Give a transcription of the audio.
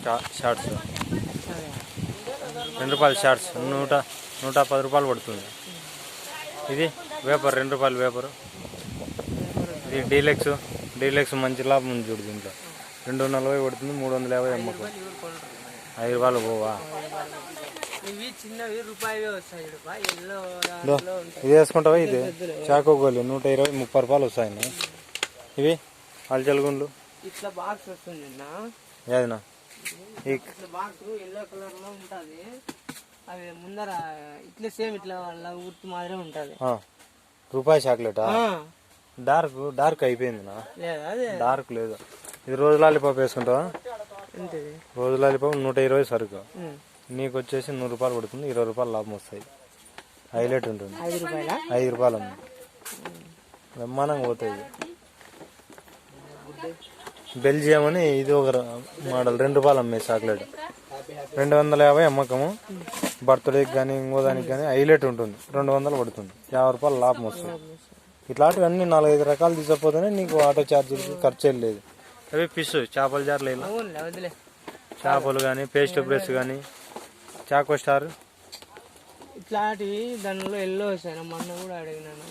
Shorts 2 రూపాయలు shorts 110 రూపాయలు పడుతుంది. ఇది వేపర్ 2 రూపాయలు వేపరు. ఇది డీలెక్స్ మంచి లాభం ఉంది చూడు. దీంట్లో 240 పడుతుంది, 350 అమ్మకం. 5 రూపాయలు పోవా? ఇది వేసుకుంటావా? ఇది చాకో గోలి 120-30 రూపాయలు వస్తాయి. ఇవి అల్చల్ గుండ్లు ఇట్లా బాక్స్ వస్తుంది. ఏదైనా బాక్స్ ఎల్లో కలర్ లో ఉంటది. అవి ముందర ఇట్లా సేమ్ ఇట్లా గుర్తు మాదిరే ఉంటది. రూపాయి చాక్లెటా? డార్క్ అయిపోయింది. డార్క్ లేదు. ఇది రోజు లాలీపాప్ వేసుకుంటావా? రోజు లాలీపాప్ 120 సరుకు. నీకు వచ్చేసి 100 రూపాయలు పడుతుంది, 20 రూపాయలు లాభం వస్తాయి. హైలైట్ ఉంటుంది. 5 రూపాయలు అమ్మ బ్రహ్మాండంగా పోతాయి. బెల్జియం అని ఇది ఒక మోడల్ 2 రూపాయలు అమ్మే చాక్లెట్. 250 అమ్మకము. బర్త్డేకి కానీ ఇంకో దానికి కానీ హైలైట్ ఉంటుంది. 200 పడుతుంది, 50 రూపాయలు లాభం వస్తుంది. ఇట్లాంటివన్నీ 4-5 రకాలు తీసుకపోతేనే నీకు ఆటో ఛార్జీలకి ఖర్చు లేదు. అవి ఫిష్ చేపల జార్లు, చేపలు కానీ, పేస్ట్ బ్రష్ కానీ, చాకో స్టార్ ఇట్లాంటివి దానిలో ఎల్లో వచ్చాయి. మొన్న కూడా అడిగినాను.